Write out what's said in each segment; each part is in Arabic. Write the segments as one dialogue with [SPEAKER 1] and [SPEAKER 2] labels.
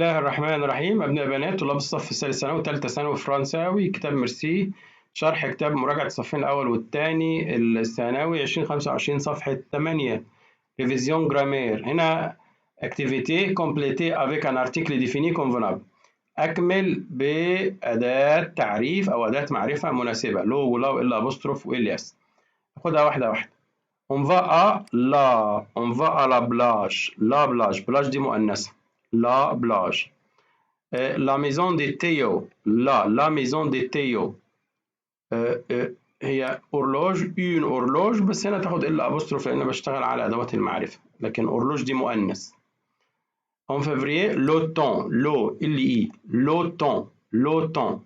[SPEAKER 1] بسم الله الرحمن الرحيم. أبناء بنات طلاب الصف الثالث ثانوي وثالثة ثانوي فرنساوي، كتاب ميرسي، شرح كتاب مراجعة الصفين الأول والثاني الثانوي 2025 صفحة 8 ريفيزيون جرامير. هنا activité complétée avec un article défini convenable. أكمل بأداة تعريف أو أداة معرفة مناسبة، لو ولا وإلا أبوستروف وإلياس. خدها واحدة واحدة. On va à la plage. La plage، plage دي مؤنثة. La plage. La maison de Théo. La maison de Théo. هي horloge، une horloge، بس هنا تاخد إلا أبوستروف لأن بشتغل على أدوات المعرفة، لكن horloge دي مؤنث. En février، l'automne، l'automne.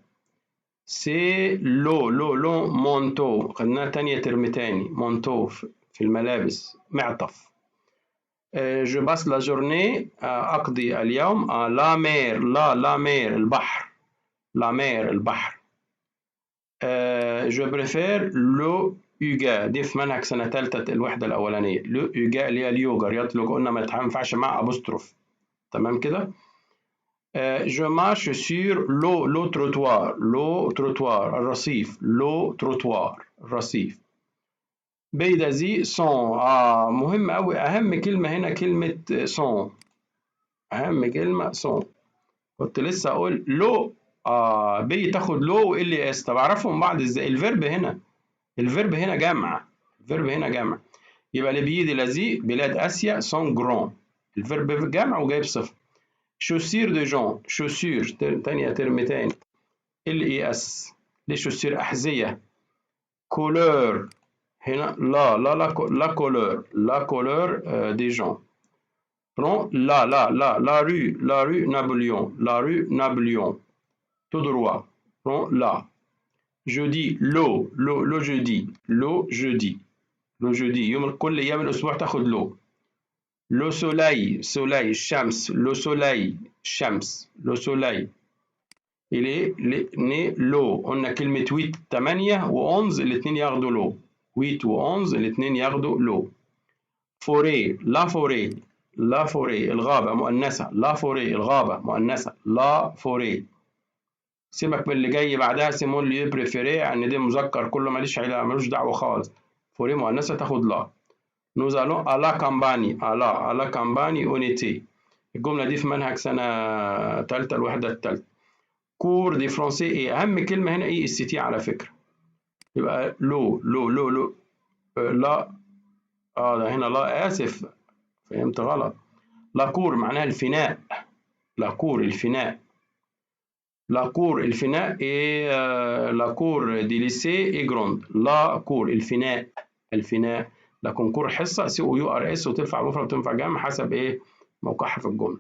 [SPEAKER 1] C'est l'eau manteau، خدناها تانية ترم تاني، manteau في الملابس، معطف. Je passe la journée، أقضي اليوم à la mer، la mer البحر، la mer البحر. Je préfère le yoga، دي في منهج سنة تالتة الوحدة الأولانية. le yoga اللي هي اليوجا، رياضة اليوجا، قلنا ما ينفعش مع أبوستروف، تمام كده. Je marche sur le trottoir الرصيف، الرصيف. بيدازي سون، مهم أوي، أهم كلمة هنا كلمة سون، أهم كلمة سون. كنت لسه أقول لو، بي تاخد لو وإل إس. طب أعرفهم بعض إزاي؟ الفيرب هنا جمع، يبقى لبيي دي لازي بلاد آسيا سون جرون، الفيرب جمع وجايب صفر. شوسير دي جون، شوسير تانية ترم تاني، إل إي إس، ليه شوسير أحذية. كولور هنا لا كولور دي جون. la rue Napoléon, tout droit. La. Jeudi، le jeudi، يوم كل أيام الأسبوع تاخد لو. Le soleil، الشمس، le soleil. Il est né لو، قلنا كلمة 8 8 و11 الاتنين ياخدوا لو، 8 و11 الاتنين ياخدوا لو. فوري، لا فوري الغابة مؤنثة، لا فوري الغابة مؤنثة، لا فوري. سيبك من اللي جاي بعدها، سيمون لي بريفيري، يعني دي مذكر كله ملوش دعوة خالص. فوري مؤنثة تاخد لا. نوز الون à la campagne، à la campagne en été. الجملة دي في منهج سنة تالتة الوحدة التالتة. كور دي فرونسي ايه، أهم كلمة هنا اي اس تي على فكرة، يبقى لو لا، ده هنا لا، آسف فهمت غلط. لاكور معناها الفناء، لاكور الفناء ايه، لاكور دي ليسي اي جروند، لاكور الفناء. لا كونكور حصة سي او يو ار اس، وتنفع مفرد وتنفع جمع حسب ايه موقعها في الجملة.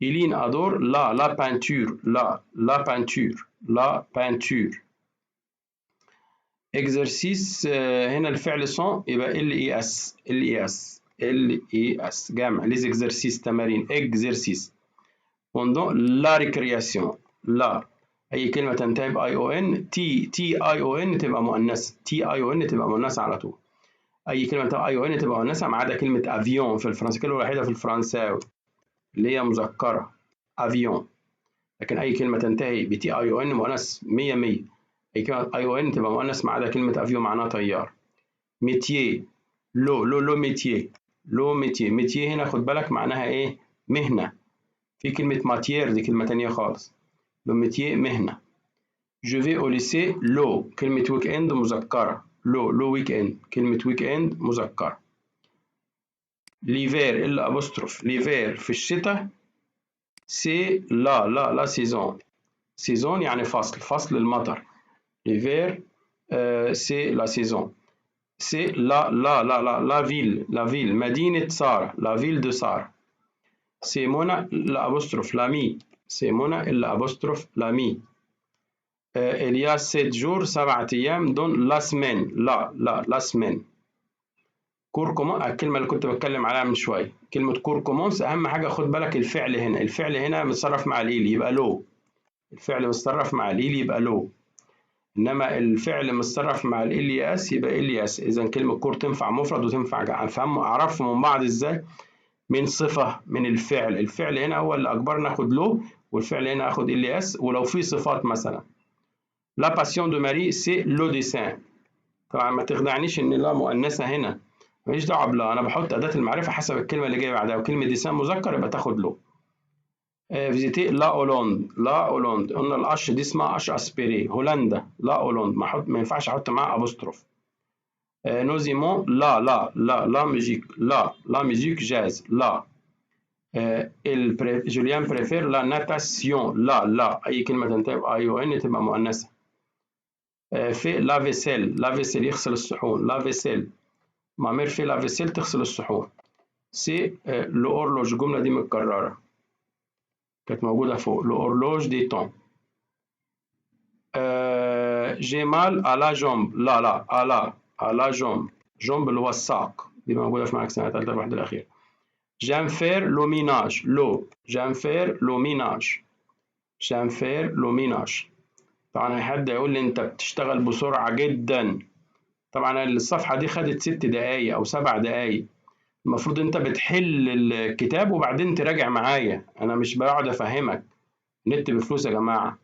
[SPEAKER 1] إيلين أدور لا بانتور، لا بانتور. إكزرسيس، هنا الفعل سون يبقى ال اي اس جمع. ليز إكزرسيس تمارين، إكزرسيس. بوندون لا ريكرياسيون، لا أي كلمة تنتهي بأي أو إن، تي أي أو إن تبقى مؤنثة، على طول. أي كلمة تبقى أي أو إن تبقى مؤنثة ما عدا كلمة أفيون في الفرنسي، الكلمة الوحيدة في الفرنساوي اللي هي مذكرة أفيون، لكن أي كلمة تنتهي بتي أي أو إن مؤنث 100. أي كلمة أي أو إن تبقى مؤنث ما عدا كلمة أفيون معناها طيار. ميتيي، لو ميتيي هنا خد بالك معناها إيه؟ مهنة. في كلمة ماتيير دي كلمة تانية خالص. لو ميتيي مهنة. جو في أو ليسي، لو كلمة ويك إند مذكرة، لو ويك إند، كلمة ويك إند مذكرة. ليفير إلا أبوستروف، ليفير في الشتاء. سي لا سيزون يعني فصل المطر. ليفير سي لا سيزون. سي لا فيل مدينة سارة، لا فيل دو سارة. سي منى إلا أبوستروف لامي، il y a 7 jours 7 أيام دون لا سمين، لا سمين. كوركومون، الكلمة اللي كنت بتكلم عليها من شوية، كلمة كوركومونس أهم حاجة خد بالك الفعل هنا متصرف مع الإيل يبقى لو، الفعل متصرف مع الإيل يبقى لو، إنما الفعل متصرف مع الإلياس يبقى إلياس. إذا كلمة كور تنفع مفرد وتنفع جمع. أعرفهم من بعض إزاي؟ من صفة من الفعل. الفعل هنا هو اللي أجبرنا ناخد لو، والفعل هنا آخد ال اس. ولو في صفات مثلا لا باسيون دو ماري سي لو ديسان. طبعا ما تخدعنيش إن لا مؤنثة هنا، ماليش دعوة بلا، أنا بحط أداة المعرفة حسب الكلمة اللي جاية بعدها، وكلمة ديسان مذكر يبقى تاخد لو. فيزيتي لا هولند، لا هولند قلنا الأش دي اسمها أش أسبيري. هولندا لا هولند، ما ينفعش أحط معاها أبوستروف. نوزيمون لا ميوزيك، لا ميوزيك جاز لا. جوليان بريفير لا ناتاسيون، لا أي كلمة تنتهي بأي أو إن تبقى مؤنثة. في لا فيسيل، لا فيسيل يغسل الصحون، لا فيسيل. ما مير في لا فيسيل تغسل الصحون. سي لو أورلوج، الجملة دي متكررة كانت موجودة فوق، لو أورلوج دي تون. جي مال على جنب، لا على جنب، جنب اللي هو الساق، دي موجودة في معاك سنة تالتة الوحدة الأخيرة. جام فير لو ميناج، لو جام فير لو ميناج، جام فير لو ميناج. طبعا هي حد يقول لي انت بتشتغل بسرعة جدا. طبعا الصفحة دي خدت 6 دقايق أو 7 دقايق. المفروض انت بتحل الكتاب وبعدين تراجع معايا، انا مش بقعد افهمك. نت بفلوس يا جماعة.